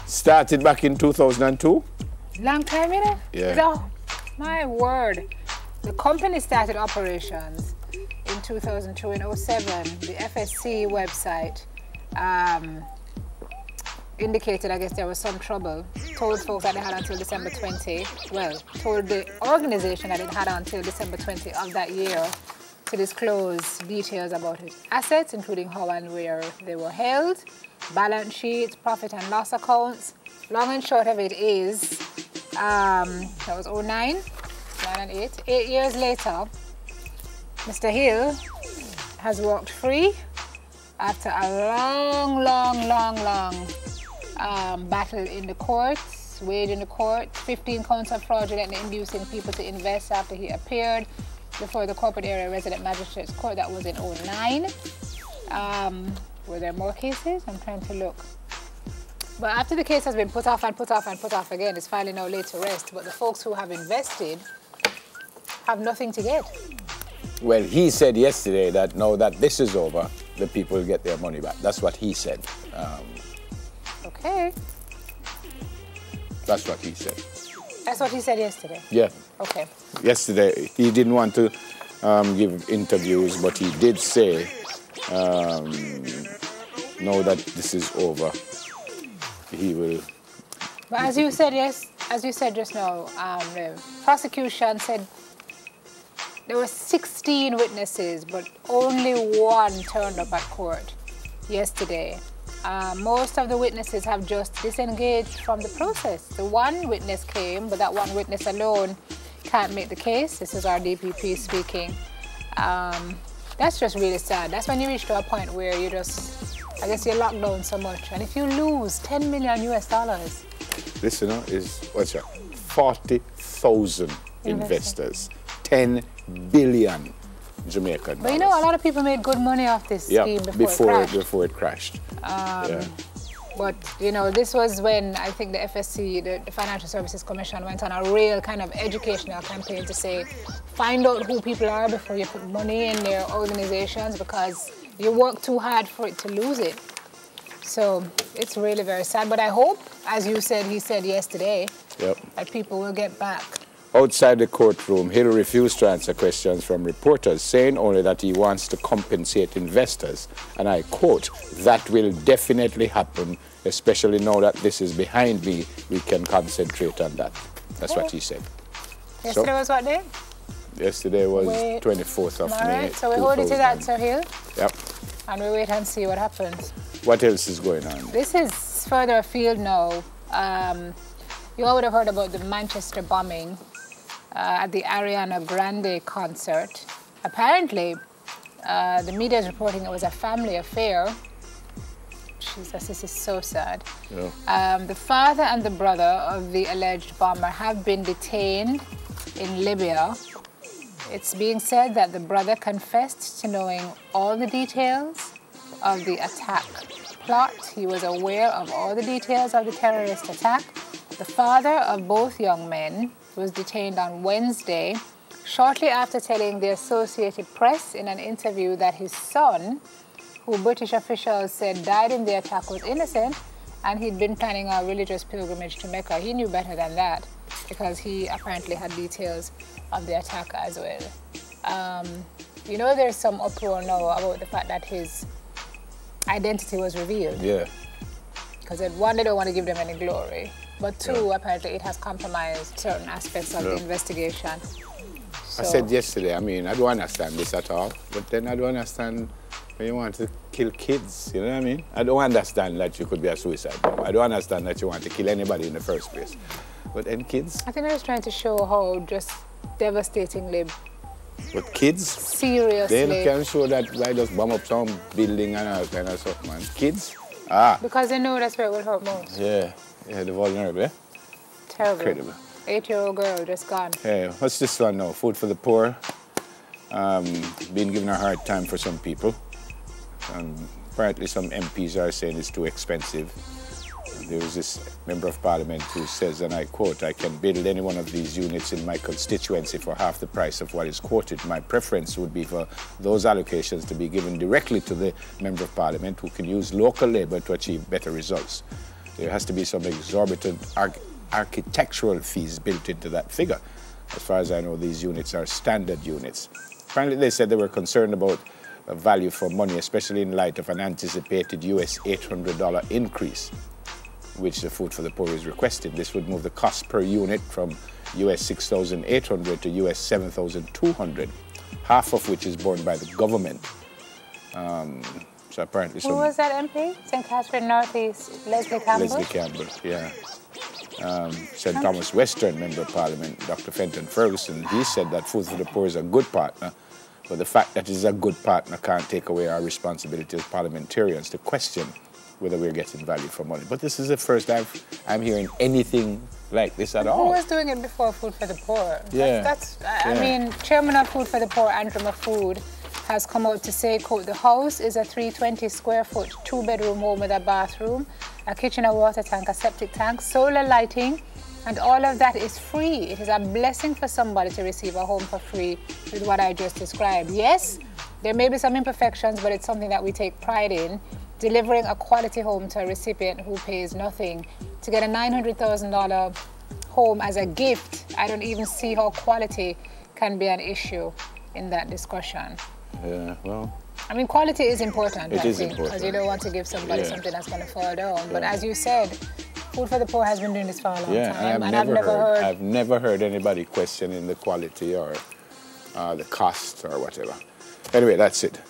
Started back in 2002. Long time, you know? Yeah. Oh, my word. The company started operations in 2002 and 07. The FSC website indicated, I guess, there was some trouble. Told folks that they had until December 20. Well, told the organization that it had until December 20 of that year to disclose details about its assets, including how and where they were held, balance sheets, profit and loss accounts. Long and short of it is, that was 09, 9 and 8. 8 years later, Mr. Hill has walked free after a long battle in the courts, waged in the courts, 15 counts of fraudulently inducing people to invest after he appeared before the corporate area resident magistrates court. That was in 09. Were there more cases? I'm trying to look. But after the case has been put off and put off and put off again, it's finally now laid to rest. But the folks who have invested have nothing to get. Well, he said yesterday that now that this is over, the people will get their money back. That's what he said. Okay. That's what he said. That's what he said yesterday? Yeah. Okay. Yesterday, he didn't want to give interviews, but he did say, now that this is over, he will... But as you said, yes, as you said just now, the prosecution said there were 16 witnesses, but only one turned up at court yesterday. Most of the witnesses have just disengaged from the process. The one witness came, but that one witness alone can't make the case. This is our DPP speaking. That's just really sad. That's when you reach to a point where you just, I guess you're locked down so much. And if you lose 10 million US dollars. This, you know, is, what's that? 40,000 investors, 10 billion Jamaican dollars. But you know, a lot of people made good money off this scheme before it crashed. But, you know, this was when I think the FSC, the Financial Services Commission, went on a real kind of educational campaign to say, find out who people are before you put money in their organizations, because you work too hard for it to lose it. So it's really very sad. But I hope, as you said, he said yesterday, that people will get back. Outside the courtroom, Hill refused to answer questions from reporters, saying only that he wants to compensate investors. And I quote, "That will definitely happen, especially now that this is behind me, we can concentrate on that." That's what he said. Yesterday was what day? Yesterday was 24th of May. So we hold it to that, Sir Hill. Yep. And we wait and see what happens. What else is going on? This is further afield now. You all would have heard about the Manchester bombing at the Ariana Grande concert. Apparently, the media is reporting it was a family affair. Jesus, this is so sad. Yeah. The father and the brother of the alleged bomber have been detained in Libya. It's being said that the brother confessed to knowing all the details of the attack plot. He was aware of all the details of the terrorist attack. The father of both young men was detained on Wednesday, shortly after telling the Associated Press in an interview that his son, who British officials said died in the attack, was innocent, and he'd been planning a religious pilgrimage to Mecca. He knew better than that, because he apparently had details of the attack as well. You know, there's some uproar now about the fact that his identity was revealed. Yeah. Because one, they don't want to give them any glory, but two, apparently it has compromised certain aspects of the investigation. So, I said yesterday, I mean, I don't understand this at all, but then I don't understand when you want to kill kids, you know what I mean? I don't understand that you could be a suicide bomber. I don't understand that you want to kill anybody in the first place. But then kids? I think I was trying to show how just devastatingly. But kids? Seriously. They can show that by just bomb up some building and all kind of stuff, man. Kids? Because they know that's where it will hurt most. Yeah, the vulnerable, yeah? Terrible. Incredible. 8-year-old girl just gone. Hey, what's this one now? Food for the poor. Being given a hard time for some people. Apparently some MPs are saying it's too expensive. There was this member of parliament who says, and I quote, "I can build any one of these units in my constituency for half the price of what is quoted. My preference would be for those allocations to be given directly to the member of parliament, who can use local labor to achieve better results." there has to be some exorbitant architectural fees built into that figure. As far as I know, these units are standard units. Apparently, they said they were concerned about value for money, especially in light of an anticipated US $800 increase, which the Food for the Poor is requesting. This would move the cost per unit from US $6,800 to US $7,200, half of which is borne by the government. So apparently, who was that MP? St. Catherine Northeast, Leslie Campbell? Leslie Campbell, yeah. St. Thomas Western Member of Parliament, Dr. Fenton Ferguson, he said that Food for the Poor is a good partner, but the fact that it's a good partner can't take away our responsibility as parliamentarians to question whether we're getting value for money. But this is the first I'm hearing anything like this at all. Who was doing it before Food for the Poor? Yeah. I mean, Chairman of Food for the Poor, Andrew Mahfood, has come out to say, quote, the house is a 320 square foot, 2-bedroom home with a bathroom, a kitchen, a water tank, a septic tank, solar lighting, and all of that is free. It is a blessing for somebody to receive a home for free with what I just described. Yes, there may be some imperfections, but it's something that we take pride in, delivering a quality home to a recipient who pays nothing. To get a $900,000 home as a gift, I don't even see how quality can be an issue in that discussion. Yeah, well, I mean, quality is important, it I is think, important. because you don't want to give somebody something that's going to fall down. But as you said, Food for the Poor has been doing this for a long time, and I've never heard anybody questioning the quality or the cost or whatever. Anyway, that's it.